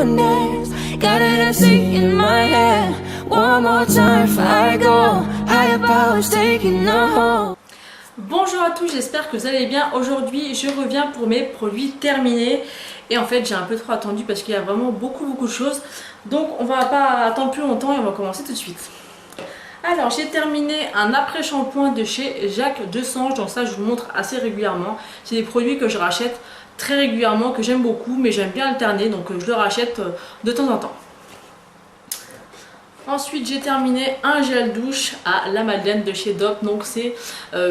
you're next. Got an MC in my head. One more time before I go. Higher powers taking a hold. Bonjour à tous, j'espère que vous allez bien. Aujourd'hui je reviens pour mes produits terminés. Et en fait j'ai un peu trop attendu parce qu'il y a vraiment beaucoup de choses. Donc on va pas attendre plus longtemps et on va commencer tout de suite. Alors j'ai terminé un après-shampoing de chez Jacques Desange. Donc ça je vous montre assez régulièrement. C'est des produits que je rachète très régulièrement, que j'aime beaucoup, mais j'aime bien alterner. Donc je le rachète de temps en temps. Ensuite j'ai terminé un gel douche à la Madeleine de chez Dove. Donc c'est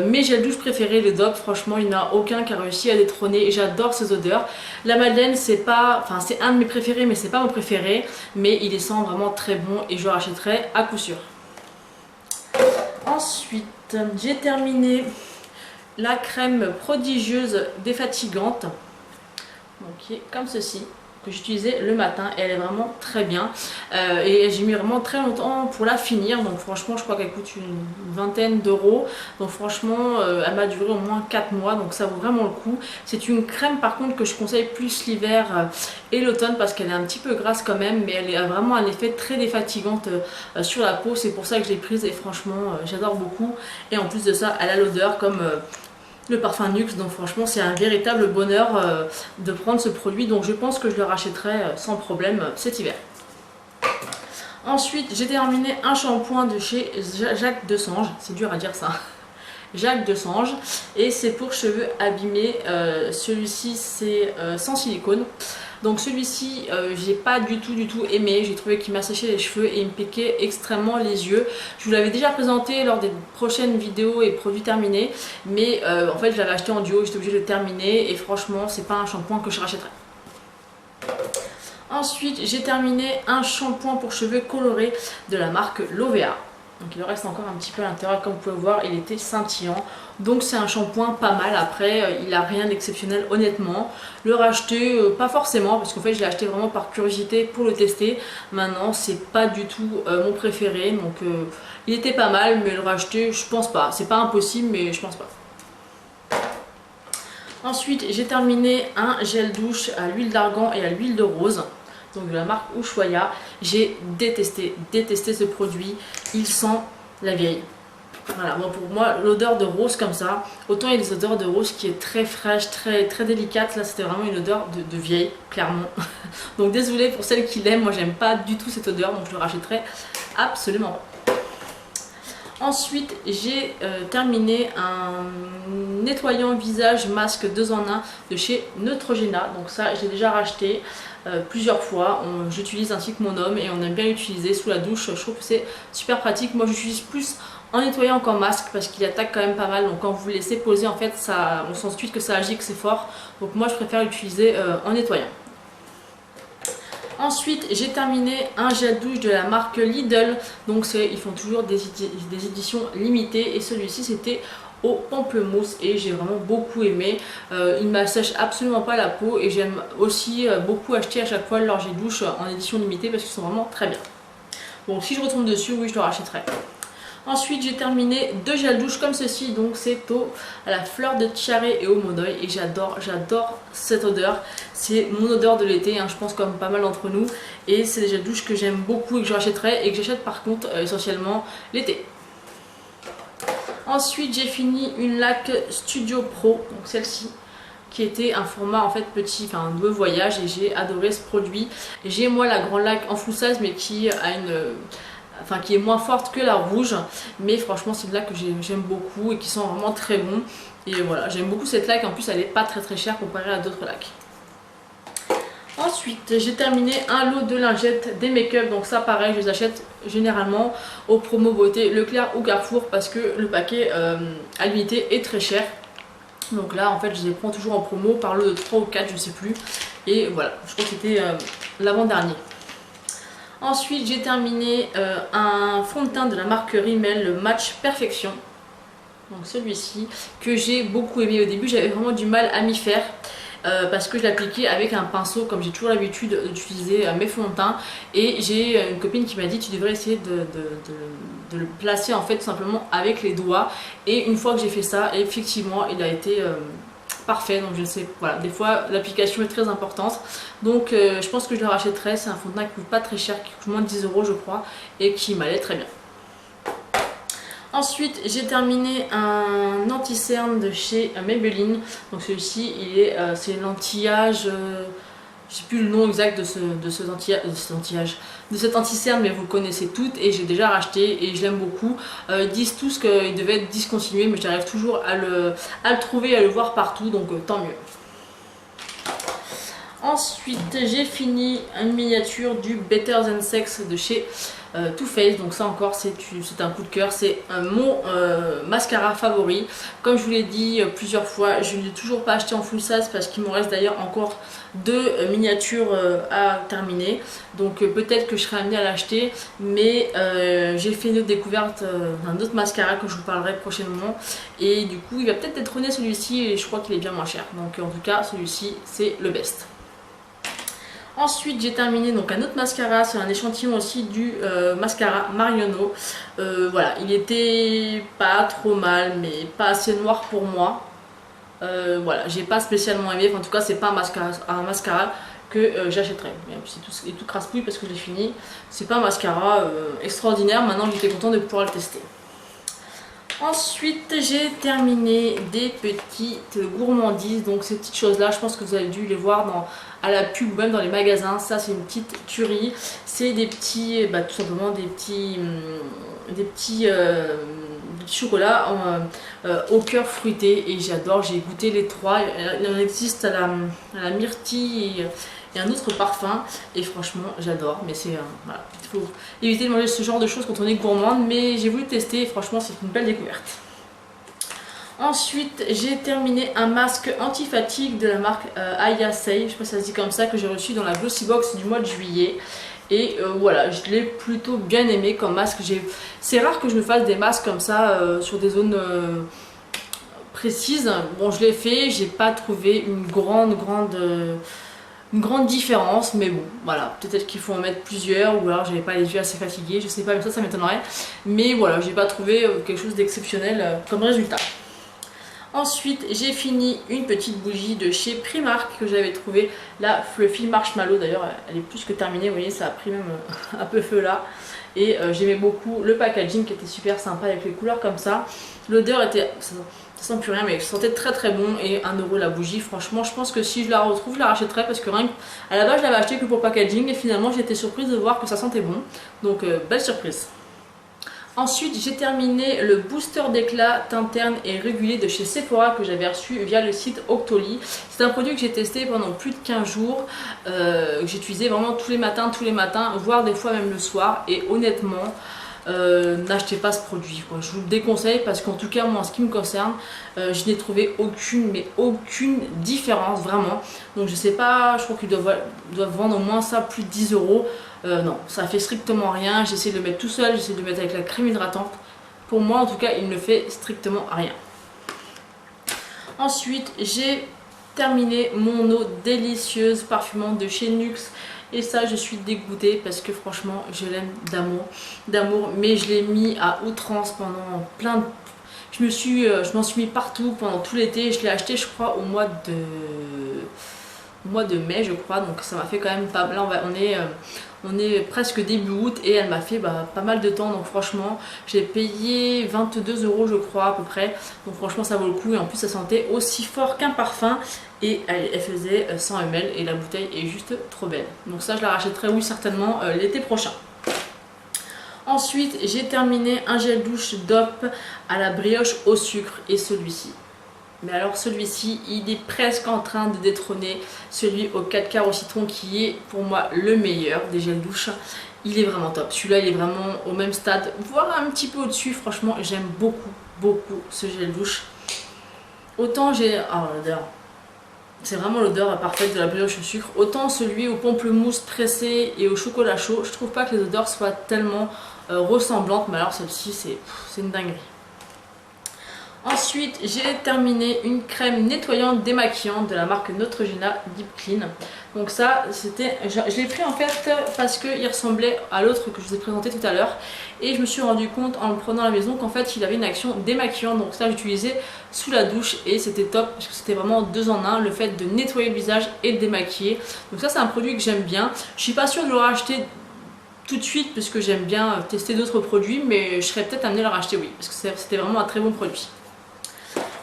mes gels douche préférés, les Dove. Franchement il n'y en a aucun qui a réussi à détrôner. J'adore ces odeurs. La Madeleine c'est un de mes préférés, mais c'est pas mon préféré. Mais il est sent vraiment très bon et je le rachèterai à coup sûr. Ensuite j'ai terminé la crème prodigieuse défatigante. Donc qui est comme ceci, que j'utilisais le matin et elle est vraiment très bien et j'ai mis vraiment très longtemps pour la finir. Donc franchement je crois qu'elle coûte une vingtaine d'euros, donc franchement elle m'a duré au moins 4 mois, donc ça vaut vraiment le coup. C'est une crème par contre que je conseille plus l'hiver et l'automne parce qu'elle est un petit peu grasse quand même, mais elle a vraiment un effet très défatigante sur la peau. C'est pour ça que je l'ai prise et franchement j'adore beaucoup. Et en plus de ça elle a l'odeur comme le parfum Nuxe, donc franchement c'est un véritable bonheur de prendre ce produit, donc je pense que je le rachèterai sans problème cet hiver. Ensuite j'ai terminé un shampoing de chez Jacques Desange, c'est dur à dire ça, Jacques Desange, et c'est pour cheveux abîmés. Celui-ci c'est sans silicone. Donc celui-ci j'ai pas du tout aimé, j'ai trouvé qu'il m'a séché les cheveux et il me piquait extrêmement les yeux. Je vous l'avais déjà présenté lors des prochaines vidéos et produits terminés, mais en fait je l'avais acheté en duo, j'étais obligée de le terminer et franchement c'est pas un shampoing que je rachèterais. Ensuite j'ai terminé un shampoing pour cheveux colorés de la marque Lovea. Donc il en reste encore un petit peu à l'intérieur, comme vous pouvez voir il était scintillant. Donc c'est un shampoing pas mal. Après il n'a rien d'exceptionnel honnêtement. Le racheter pas forcément, parce qu'en fait je l'ai acheté vraiment par curiosité pour le tester. Maintenant c'est pas du tout mon préféré, donc il était pas mal, mais le racheter je pense pas. C'est pas impossible mais je pense pas. Ensuite j'ai terminé un gel douche à l'huile d'argan et à l'huile de rose, donc de la marque Ushuaïa. J'ai détesté ce produit, il sent la vieille. Voilà, bon, pour moi l'odeur de rose comme ça, autant il y a des odeurs de rose qui est très fraîche, très délicate, là c'était vraiment une odeur de vieille, clairement. Donc désolée pour celles qui l'aiment, moi j'aime pas du tout cette odeur, donc je le rachèterai absolument pas. Ensuite j'ai terminé un nettoyant visage masque 2 en 1 de chez Neutrogena. Donc ça j'ai déjà racheté plusieurs fois, j'utilise ainsi que mon homme et on aime bien l'utiliser sous la douche. Je trouve que c'est super pratique. Moi j'utilise plus en nettoyant qu'en masque parce qu'il attaque quand même pas mal, donc quand vous le laissez poser en fait on sent tout de suite que ça agit, que c'est fort. Donc moi je préfère l'utiliser en nettoyant. Ensuite j'ai terminé un gel douche de la marque Lidl. Donc ils font toujours des éditions limitées et celui-ci c'était au pamplemousse et j'ai vraiment beaucoup aimé. Il ne m'assèche absolument pas la peau et j'aime aussi beaucoup acheter à chaque fois leurs gels douche en édition limitée parce qu'ils sont vraiment très bien. Donc si je retombe dessus, oui je le rachèterai. Ensuite j'ai terminé 2 gels douche comme ceci, donc c'est à la fleur de tiare et au monoï et j'adore cette odeur. C'est mon odeur de l'été, hein, je pense comme pas mal d'entre nous, et c'est des gels douche que j'aime beaucoup et que je rachèterai et que j'achète par contre essentiellement l'été. Ensuite j'ai fini une laque Studio Pro, donc celle-ci, qui était un format en fait petit, enfin de voyage, et j'ai adoré ce produit. J'ai moi la grande laque en full size mais qui a qui est moins forte que la rouge, mais franchement c'est une laque que j'aime beaucoup et qui sent vraiment très bon. Et voilà, j'aime beaucoup cette laque, en plus elle est pas très chère comparée à d'autres laques. Ensuite j'ai terminé un lot de lingettes des make-up, donc ça pareil je les achète généralement au promo beauté Leclerc ou Carrefour parce que le paquet à l'unité est très cher. Donc là en fait je les prends toujours en promo par lot de 3 ou 4 je sais plus, et voilà, je crois que c'était l'avant-dernier. Ensuite j'ai terminé un fond de teint de la marque Rimmel, le Match Perfection. Donc celui-ci que j'ai beaucoup aimé. Au début j'avais vraiment du mal à m'y faire parce que je l'appliquais avec un pinceau comme j'ai toujours l'habitude d'utiliser mes fonds de teint, et j'ai une copine qui m'a dit tu devrais essayer de le placer en fait tout simplement avec les doigts, et une fois que j'ai fait ça effectivement il a été parfait. Donc je sais, voilà, des fois l'application est très importante. Donc je pense que je le rachèterai. C'est un fond de teint qui coûte pas très cher, qui coûte moins de 10 € je crois, et qui m'allait très bien. Ensuite, j'ai terminé un anti-cerne de chez Maybelline. Donc celui-ci, c'est l'anti-âge. Je sais plus le nom exact de cet anti-cerne, mais vous le connaissez toutes et j'ai déjà racheté et je l'aime beaucoup. Ils disent tous qu'il devait être discontinué, mais j'arrive toujours à le trouver, à le voir partout, donc tant mieux. Ensuite, j'ai fini une miniature du Better Than Sex de chez Too Faced. Donc ça encore, c'est un coup de cœur. C'est mon mascara favori. Comme je vous l'ai dit plusieurs fois, je ne l'ai toujours pas acheté en full size parce qu'il me reste d'ailleurs encore 2 miniatures à terminer. Donc peut-être que je serai amenée à l'acheter. Mais j'ai fait une autre découverte d'un autre mascara que je vous parlerai prochainement. Et du coup, il va peut-être détrôner celui-ci et je crois qu'il est bien moins cher. Donc en tout cas, celui-ci, c'est le best. Ensuite, j'ai terminé donc un autre mascara, c'est un échantillon aussi du mascara Marionneau. Voilà, il était pas trop mal, mais pas assez noir pour moi. Voilà, j'ai pas spécialement aimé. Enfin, en tout cas, c'est pas un mascara que j'achèterais. C'est tout crasse-pouille parce que je l'ai fini. C'est pas un mascara extraordinaire. Maintenant, j'étais contente de pouvoir le tester. Ensuite, j'ai terminé des petites gourmandises. Donc ces petites choses là, je pense que vous avez dû les voir à la pub ou même dans les magasins. Ça, c'est une petite tuerie. C'est des petits, tout simplement des petits chocolats au cœur fruité. Et j'adore, j'ai goûté les 3. Il en existe à la myrtille et un autre parfum. Et franchement, j'adore. Mais c'est voilà. Il faut éviter de manger ce genre de choses quand on est gourmande, mais j'ai voulu tester et franchement c'est une belle découverte. Ensuite, j'ai terminé un masque anti-fatigue de la marque Aya Sei, je sais pas si ça se dit comme ça, que j'ai reçu dans la Glossy Box du mois de juillet. Et voilà, je l'ai plutôt bien aimé comme masque. C'est rare que je me fasse des masques comme ça sur des zones précises. Bon, je l'ai fait, j'ai pas trouvé une grande différence, mais bon, voilà, peut-être qu'il faut en mettre plusieurs, ou alors j'avais pas les yeux assez fatigués, je sais pas, mais ça m'étonnerait. Mais voilà, j'ai pas trouvé quelque chose d'exceptionnel comme résultat. Ensuite, j'ai fini une petite bougie de chez Primark que j'avais trouvé, la Fluffy Marshmallow. D'ailleurs, elle est plus que terminée, vous voyez, ça a pris même un peu feu là. Et j'aimais beaucoup le packaging qui était super sympa avec les couleurs comme ça. L'odeur était... ça sent plus rien, mais ça sentait très très bon. Et 1 € la bougie, franchement je pense que si je la retrouve je la rachèterai, parce que rien que à la base je l'avais acheté que pour le packaging et finalement j'ai été surprise de voir que ça sentait bon. Donc belle surprise. Ensuite, j'ai terminé le booster d'éclat teint terne et régulier de chez Sephora que j'avais reçu via le site Octoly. C'est un produit que j'ai testé pendant plus de 15 jours, que j'utilisais vraiment tous les matins, voire des fois même le soir. Et honnêtement, n'achetez pas ce produit, quoi. Je vous le déconseille parce qu'en tout cas moi en ce qui me concerne, je n'ai trouvé aucune différence vraiment. Donc je sais pas, je crois qu'ils doivent vendre au moins ça plus de 10 €. Non, ça fait strictement rien. J'essaie de le mettre tout seul, j'essaie de le mettre avec la crème hydratante. Pour moi en tout cas il ne fait strictement rien. Ensuite, j'ai terminé mon eau délicieuse parfumante de chez Nuxe. Et ça, je suis dégoûtée parce que franchement, je l'aime d'amour. Mais je l'ai mis à outrance pendant plein de... Je m'en suis mis partout pendant tout l'été. Je l'ai acheté, je crois, au mois de mai, je crois. Donc ça m'a fait quand même pas... Là, on est presque début août et elle m'a fait pas mal de temps. Donc franchement, j'ai payé 22 € je crois à peu près. Donc franchement, ça vaut le coup. Et en plus, ça sentait aussi fort qu'un parfum. Et elle faisait 100 ml et la bouteille est juste trop belle. Donc ça, je la rachèterai, oui, certainement l'été prochain. Ensuite, j'ai terminé un gel douche DOP à la brioche au sucre et celui-ci. Mais alors celui-ci, il est presque en train de détrôner celui au 4 quarts au citron qui est pour moi le meilleur des gels douche. Il est vraiment top. Celui-là, il est vraiment au même stade, voire un petit peu au-dessus. Franchement, j'aime beaucoup ce gel douche. Autant j'ai... Oh, l'odeur. C'est vraiment l'odeur parfaite de la brioche au sucre. Autant celui au pamplemousse pressé et au chocolat chaud, je trouve pas que les odeurs soient tellement ressemblantes. Mais alors celle-ci, c'est une dinguerie. Ensuite, j'ai terminé une crème nettoyante démaquillante de la marque Neutrogena Deep Clean. Donc ça, je l'ai pris en fait parce qu'il ressemblait à l'autre que je vous ai présenté tout à l'heure. Et je me suis rendu compte en le prenant à la maison qu'en fait il avait une action démaquillante. Donc ça j'utilisais sous la douche et c'était top parce que c'était vraiment 2 en 1, le fait de nettoyer le visage et de démaquiller. Donc ça c'est un produit que j'aime bien. Je suis pas sûre de le racheter tout de suite parce que j'aime bien tester d'autres produits, mais je serais peut-être amenée à le racheter, oui, parce que c'était vraiment un très bon produit.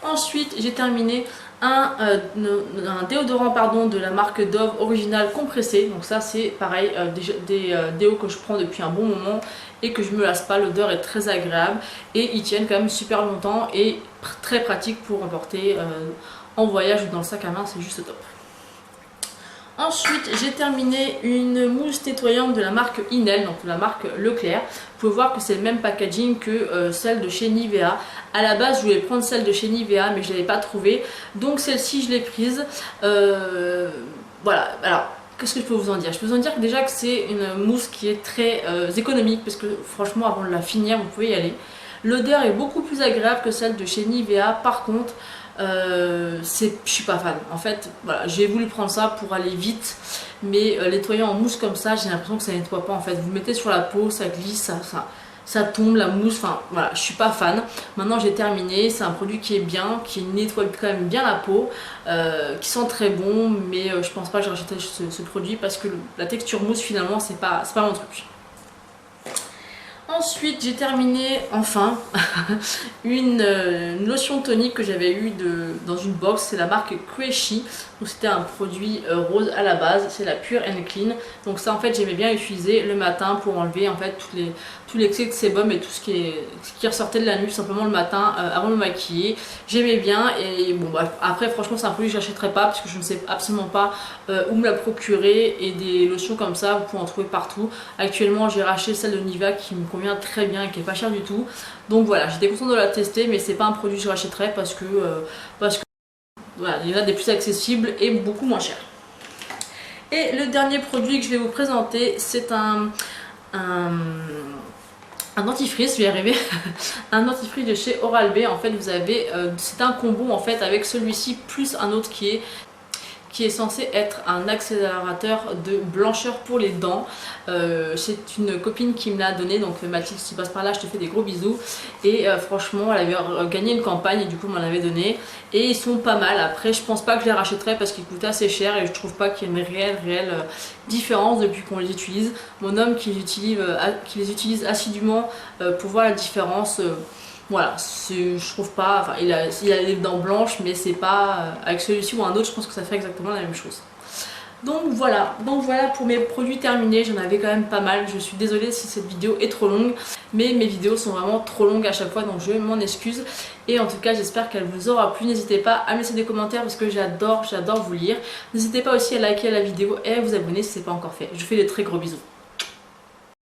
Ensuite j'ai terminé un déodorant de la marque Dove Original compressé. Donc ça c'est pareil, des déos que je prends depuis un bon moment et que je me lasse pas, l'odeur est très agréable et ils tiennent quand même super longtemps et très pratique pour emporter en voyage ou dans le sac à main, c'est juste top. Ensuite, j'ai terminé une mousse nettoyante de la marque Inel, donc de la marque Leclerc. Vous pouvez voir que c'est le même packaging que celle de chez Nivea. À la base, je voulais prendre celle de chez Nivea, mais je ne l'avais pas trouvée. Donc celle-ci, je l'ai prise. Voilà, alors, qu'est-ce que je peux vous en dire? Je peux vous en dire que déjà que c'est une mousse qui est très économique, parce que franchement, avant de la finir, vous pouvez y aller. L'odeur est beaucoup plus agréable que celle de chez Nivea. Par contre, je suis pas fan. En fait, voilà, j'ai voulu prendre ça pour aller vite, mais nettoyant en mousse comme ça, j'ai l'impression que ça nettoie pas. En fait, vous le mettez sur la peau, ça glisse, ça tombe, la mousse. Enfin, voilà, je suis pas fan. Maintenant, j'ai terminé. C'est un produit qui est bien, qui nettoie quand même bien la peau, qui sent très bon, mais je pense pas que je rachèterai ce produit parce que la texture mousse, finalement, c'est pas mon truc. Ensuite, j'ai terminé enfin une lotion tonique que j'avais eu dans une box, c'est la marque Queshi. Donc c'était un produit rose à la base, c'est la Pure and Clean. Donc ça en fait j'aimais bien utiliser le matin pour enlever en fait tout l'excès de sébum et tout ce qui ressortait de la nuit simplement le matin avant de me maquiller. J'aimais bien et bon bah, après franchement c'est un produit que j'achèterai pas parce que je ne sais absolument pas où me la procurer et des lotions comme ça vous pouvez en trouver partout. Actuellement j'ai racheté celle de Nivea qui me convient très bien et qui est pas chère du tout. Donc voilà, j'étais contente de la tester mais c'est pas un produit que je rachèterai parce que voilà, il y en a des plus accessibles et beaucoup moins chers. Et le dernier produit que je vais vous présenter, c'est un dentifrice, je vais y arriver, un dentifrice de chez Oral-B. En fait, vous avez, c'est un combo en fait avec celui-ci plus un autre qui est censé être un accélérateur de blancheur pour les dents. C'est une copine qui me l'a donné, donc Mathilde, si tu passes par là, je te fais des gros bisous. Et franchement, elle avait gagné une campagne et du coup, on m'en avait donné. Et ils sont pas mal. Après, je pense pas que je les rachèterai parce qu'ils coûtent assez cher et je trouve pas qu'il y ait une réelle différence depuis qu'on les utilise. Mon homme qui les utilise assidûment pour voir la différence. Voilà, je trouve pas, enfin, il a les dents blanches, mais c'est pas, avec celui-ci ou un autre, je pense que ça fait exactement la même chose. Donc voilà pour mes produits terminés, j'en avais quand même pas mal, je suis désolée si cette vidéo est trop longue, mais mes vidéos sont vraiment trop longues à chaque fois, donc je m'en excuse. Et en tout cas, j'espère qu'elle vous aura plu, n'hésitez pas à me laisser des commentaires parce que j'adore vous lire. N'hésitez pas aussi à liker la vidéo et à vous abonner si ce n'est pas encore fait. Je vous fais des très gros bisous.